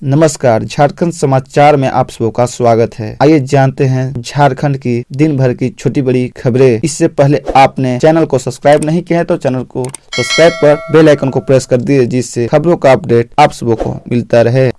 नमस्कार, झारखंड समाचार में आप सबका स्वागत है। आइए जानते हैं झारखंड की दिन भर की छोटी बड़ी खबरें। इससे पहले आपने चैनल को सब्सक्राइब नहीं किया है तो चैनल को सब्सक्राइब कर बेल आइकन को प्रेस कर दीजिए, जिससे खबरों का अपडेट आप सबको मिलता रहे।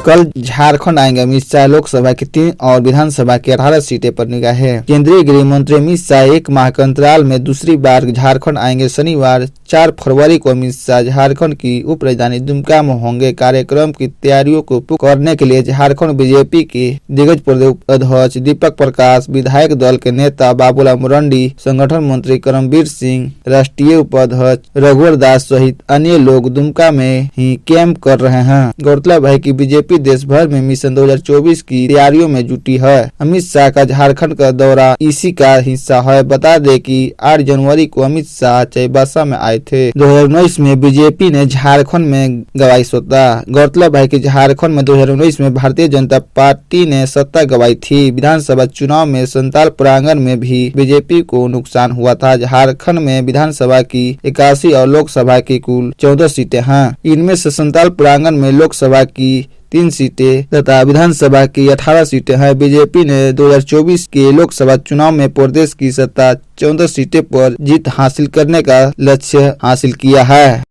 कल झारखंड आएंगे अमित शाह। लोकसभा की 3 और विधानसभा की 18 सीटें पर निगाह है। केंद्रीय गृह मंत्री अमित शाह 1 माह के अंतराल में दूसरी बार झारखंड आएंगे। शनिवार 4 फरवरी को अमित शाह झारखंड की उप राजधानी दुमका में होंगे। कार्यक्रम की तैयारियों को पूर्ण करने के लिए झारखंड बीजेपी के दिग्गज प्रदेश अध्यक्ष दीपक प्रकाश, विधायक दल के नेता बाबूलाल मरांडी, संगठन मंत्री करमबीर सिंह, राष्ट्रीय उपाध्यक्ष रघुवर दास सहित अन्य लोग दुमका में ही कैंप कर रहे हैं। गौरतलब है कि बीजेपी देश भर में मिशन 2024 की तैयारियों में जुटी है। अमित शाह का झारखंड का दौरा इसी का हिस्सा है। बता दें कि 8 जनवरी को अमित शाह चाईबासा में आए थे। 2019 में बीजेपी ने झारखंड में गंवाई सत्ता। गौरतलब है कि झारखंड में 2019 में भारतीय जनता पार्टी ने सत्ता गंवाई थी। विधानसभा चुनाव में संताल प्रांगण में भी बीजेपी को नुकसान हुआ था। झारखंड में विधानसभा की 81 और लोकसभा की कुल 14 सीटें हैं। इनमें से संताल प्रांगण में लोकसभा की 3 सीटें तथा विधानसभा की 18 सीटें हैं। बीजेपी ने 2024 के लोकसभा चुनाव में प्रदेश की 14 सीटें पर जीत हासिल करने का लक्ष्य हासिल किया है।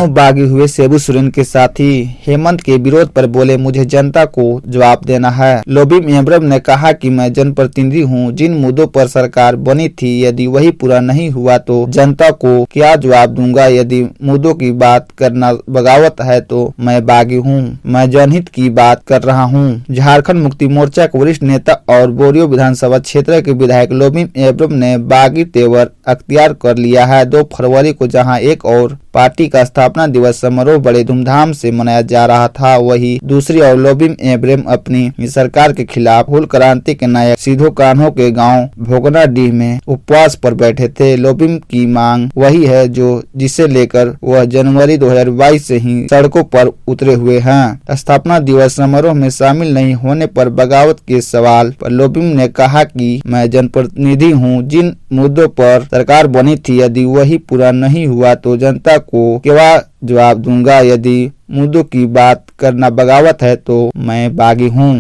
बागी हुए शिबू सोरेन के साथी हेमंत के विरोध पर बोले, मुझे जनता को जवाब देना है। लोबिम एब्रम ने कहा कि मैं जनप्रतिनिधि हूं। जिन मुद्दों पर सरकार बनी थी, यदि वही पूरा नहीं हुआ तो जनता को क्या जवाब दूंगा। यदि मुद्दों की बात करना बगावत है तो मैं बागी हूं। मैं जनहित की बात कर रहा हूं। झारखंड मुक्ति मोर्चा के वरिष्ठ नेता और बोरियो विधानसभा क्षेत्र के विधायक लोबिम एब्रम ने बागी तेवर अख्तियार कर लिया है। 2 फरवरी को जहां एक और पार्टी का स्थापना दिवस समारोह बड़े धूमधाम से मनाया जा रहा था, वही दूसरी ओर लोबिम एब्रम अपनी सरकार के खिलाफ हुल क्रांति के नायक सीधो कान्हो के गांव भोगनाडीह में उपवास पर बैठे थे। लोबिम की मांग वही है जिसे लेकर वह जनवरी 2022 से ही सड़कों पर उतरे हुए हैं। स्थापना दिवस समारोह में शामिल नहीं होने पर बगावत के सवाल पर लोबिम ने कहा कि मैं जनप्रतिनिधि हूँ। जिन मुद्दों पर सरकार बनी थी, यदि वही पूरा नहीं हुआ तो जनता को क्या जवाब दूंगा। यदि मुद्दों की बात करना बगावत है तो मैं बागी हूँ।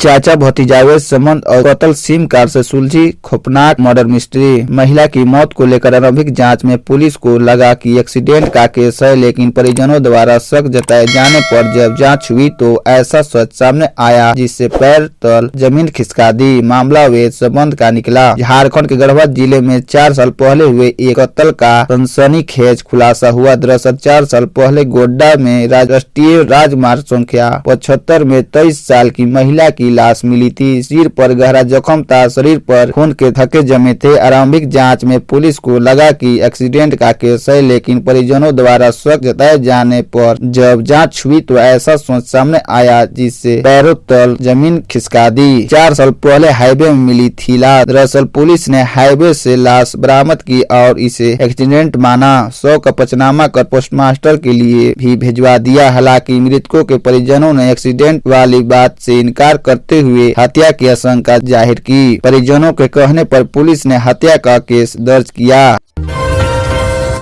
चाचा भतीजावे संबंध और कत्ल सिम कार्ड से सुलझी खौफनाक मर्डर मिस्ट्री। महिला की मौत को लेकर आरंभिक जांच में पुलिस को लगा कि एक्सीडेंट का केस है, लेकिन परिजनों द्वारा शक जताए जाने पर जब जांच हुई तो ऐसा सच सामने आया जिससे पैर तल जमीन खिसका दी। मामला अवैध संबंध का निकला। झारखंड के गढ़वा जिले में 4 साल पहले हुए एक कत्ल का सनसनीखेज खुलासा हुआ। दरअसल 4 साल पहले गोड्डा में राष्ट्रीय राजमार्ग संख्या 75 में 23 साल की महिला की लाश मिली थी। सिर पर गहरा जख्म था, शरीर पर खून के थक्के जमे थे। आरंभिक जांच में पुलिस को लगा कि एक्सीडेंट का केस है, लेकिन परिजनों द्वारा शक जताए जाने पर जब जांच हुई तो ऐसा सोच सामने आया जिससे पैरों तल जमीन खिसका दी। 4 साल पहले हाईवे में मिली थी लाश। दरअसल पुलिस ने हाईवे से लाश बरामद की और इसे एक्सीडेंट माना। 100 का पंचनामा कर पोस्टमास्टर के लिए भी भिजवा दिया। हालांकि मृतकों के परिजनों ने एक्सीडेंट वाली बात से इनकार करते हुए हत्या की आशंका जाहिर की। परिजनों के कहने पर पुलिस ने हत्या का केस दर्ज किया।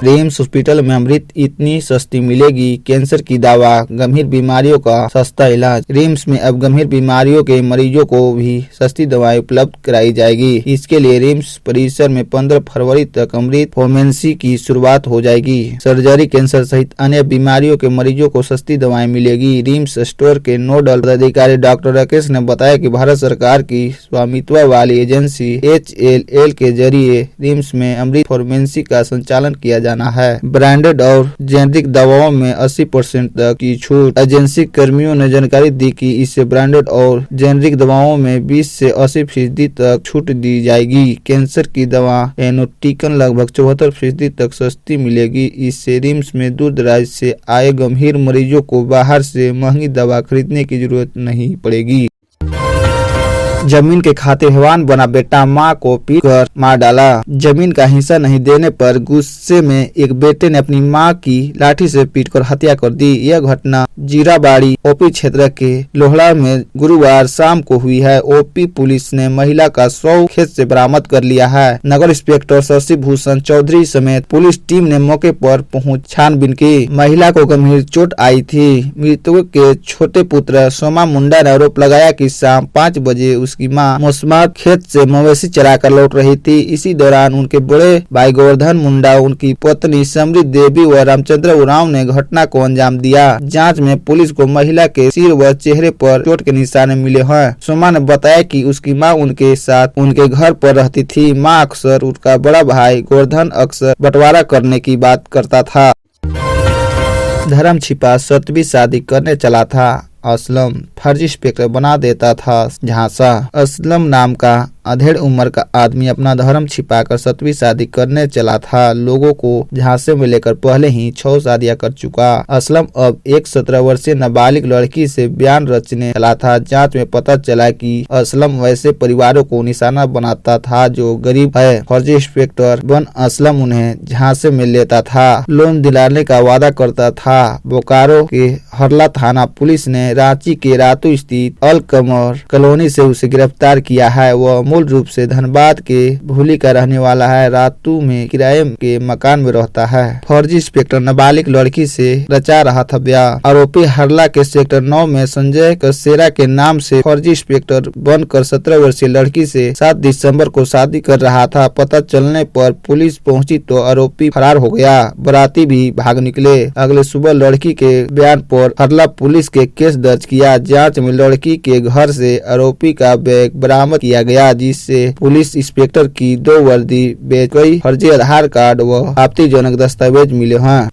रिम्स हॉस्पिटल में अमृत इतनी सस्ती मिलेगी, कैंसर की दवा, गंभीर बीमारियों का सस्ता इलाज। रिम्स में अब गंभीर बीमारियों के मरीजों को भी सस्ती दवाएं उपलब्ध कराई जाएगी। इसके लिए रिम्स परिसर में 15 फरवरी तक अमृत फार्मेसी की शुरुआत हो जाएगी। सर्जरी, कैंसर सहित अन्य बीमारियों के मरीजों को सस्ती दवाएं मिलेगी। रिम्स स्टोर के नोडल पदाधिकारी डॉक्टर राकेश ने बताया कि भारत सरकार की स्वामित्व वाली एजेंसी HLL के जरिए रिम्स में अमृत फार्मेसी का संचालन किया जाना है। ब्रांडेड और जेनरिक दवाओं में 80% तक की छूट। एजेंसी कर्मियों ने जानकारी दी कि इससे ब्रांडेड और जेनरिक दवाओं में 20 से 80% तक छूट दी जाएगी। कैंसर की दवा एनोटिकन लगभग 74% तक सस्ती मिलेगी। इससे रिम्स में दूर दराज से आए गंभीर मरीजों को बाहर से महंगी दवा खरीदने की जरूरत नहीं पड़ेगी। जमीन के खातिर हैवान बना बेटा मां को पीटकर मार डाला। जमीन का हिस्सा नहीं देने पर गुस्से में एक बेटे ने अपनी मां की लाठी से पीटकर हत्या कर दी। यह घटना जीराबाड़ी ओपी क्षेत्र के लोहड़ा में गुरुवार शाम को हुई है। ओपी पुलिस ने महिला का शव खेत से बरामद कर लिया है। नगर इंस्पेक्टर शशि भूषण चौधरी समेत पुलिस टीम ने मौके पर पहुंच छानबीन की। महिला को गंभीर चोट आई थी। मृतक के छोटे पुत्र सोमा मुंडा ने आरोप लगाया कि शाम 5 बजे उसकी मां मुस्मात खेत से मवेशी चराकर लौट रही थी। इसी दौरान उनके बड़े भाई गोवर्धन मुंडा, उनकी पत्नी समृद्ध देवी व रामचंद्र उरांव ने घटना को अंजाम दिया। जांच में पुलिस को महिला के सिर व चेहरे पर चोट के निशान मिले हैं। सोमा ने बताया कि उसकी मां उनके साथ उनके घर पर रहती थी। मां अक्सर उसका बड़ा भाई गोवर्धन अक्सर बंटवारा करने की बात करता था। धर्म छिपा 7वीं शादी करने चला था। असलम फर्जी इंस्पेक्टर बना देता था झांसा। असलम नाम का अधेड़ उम्र का आदमी अपना धर्म छिपाकर 7वीं शादी करने चला था। लोगों को झांसे में लेकर पहले ही 6 शादियां कर चुका। असलम अब एक 17 वर्षीय नाबालिग लड़की से बयान रचने चला था। जांच में पता चला कि असलम वैसे परिवारों को निशाना बनाता था जो गरीब है। फर्जी इंस्पेक्टर बन असलम उन्हें झांसे में लेता था, लोन दिलाने का वादा करता था। बोकारो के हरला थाना पुलिस ने रांची के रातू स्थित अल कमर कॉलोनी से उसे गिरफ्तार किया है। वह मूल रूप से धनबाद के भूली का रहने वाला है। रातू में किराए के मकान में रहता है। फर्जी इंस्पेक्टर नाबालिग लड़की से रचा रहा था ब्याह। आरोपी हरला के सेक्टर 9 में संजय कसेरा के नाम से फर्जी इंस्पेक्टर बनकर 17 वर्षीय लड़की से 7 दिसंबर को शादी कर रहा था। पता चलने पर पुलिस पहुंची तो आरोपी फरार हो गया। बराती भी भाग निकले। अगले सुबह लड़की के बयान पर हरला पुलिस के केस दर्ज किया। जांच में लड़की के घर से आरोपी का बैग बरामद किया गया, जिससे पुलिस इंस्पेक्टर की 2 वर्दी बेच गई। फर्जी आधार कार्ड व आपत्तिजनक दस्तावेज मिले हैं।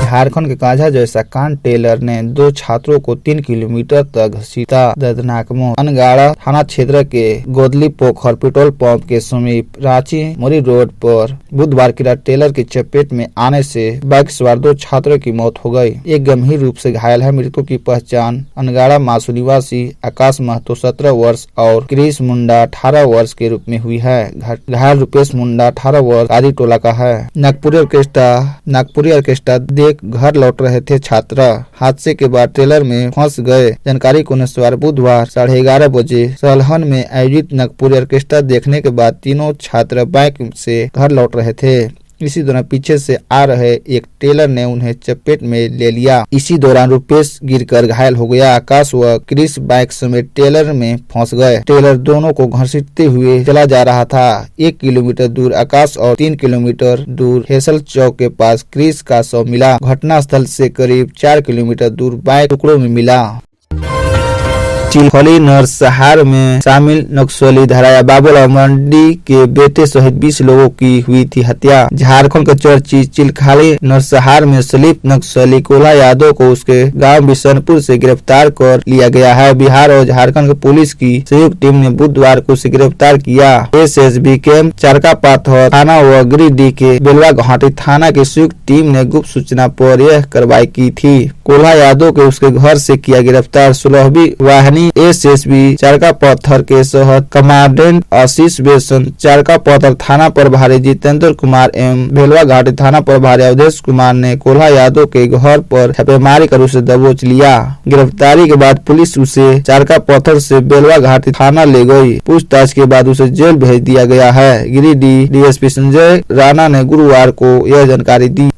झारखंड के कांझा जैसा कांड टेलर ने 2 छात्रों को 3 किलोमीटर तक घसीटा। दर्दनाक मौत। अनगाड़ा थाना क्षेत्र के गोदली पोखर पेट्रोल पंप के समीप रांची मोरी रोड पर बुधवार की रात टेलर की चपेट में आने से बाइक सवार 2 छात्रों की मौत हो गई। एक गंभीर रूप से घायल है। मृतकों की पहचान अनगाड़ा मासू निवासी आकाश महतो 17 वर्ष और क्रिस मुंडा 18 वर्ष के रूप में हुई है। घायल रूपेश मुंडा 18 वर्ष आदि टोला का है। नागपुरी ऑर्केस्ट्रा देख घर लौट रहे थे छात्र। हादसे के बाद ट्रेलर में फंस गए। जानकारी को अनुसार बुधवार 11:30 बजे सलहन में आयोजित नागपुरी ऑर्केस्ट्रा देखने के बाद तीनों छात्र बाइक से घर लौट रहे थे। इसी दौरान पीछे से आ रहे एक टेलर ने उन्हें चपेट में ले लिया। इसी दौरान रूपेश गिरकर घायल हो गया। आकाश व क्रिस बाइक समेत टेलर में फंस गए। टेलर दोनों को घसीटते हुए चला जा रहा था। 1 किलोमीटर दूर आकाश और 3 किलोमीटर दूर हेसल चौक के पास क्रिस का शव मिला। घटना स्थल से करीब 4 किलोमीटर दूर बाइक टुकड़ों में मिला। चिलखली नरसंहार में शामिल नक्सली धराया। बाबूलाल मंडी के बेटे सहित 20 लोगों की हुई थी हत्या। झारखंड के चर्चित चिलखली नरसंहार में संलिप्त नक्सली कोल्हा यादव को उसके गांव बिशनपुर से गिरफ्तार कर लिया गया है। बिहार और झारखंड की पुलिस की संयुक्त टीम ने बुधवार को उसे गिरफ्तार किया। एसएसबी कैंप चरकापाथर थाना व गिरिडीह के बेलवा घाटी थाना की संयुक्त टीम ने गुप्त सूचना पर यह कार्रवाई की थी। कोल्हा यादव के उसके घर से किया गिरफ्तार। 16वीं वाहिनी एसएसबी चरकापत्थर के सह कमांडेंट आशीष बेसन, चरकापत्थर थाना प्रभारी जितेंद्र कुमार एवं बेलवा घाटी थाना प्रभारी अवधेश कुमार ने कोल्हा यादव के घर पर छापेमारी कर उसे दबोच लिया। गिरफ्तारी के बाद पुलिस उसे चरकापत्थर से बेलवा घाटी थाना ले गई। पूछताछ के बाद उसे जेल भेज दिया गया है। गिरिडीह डीएसपी संजय राणा ने गुरुवार को यह जानकारी दी।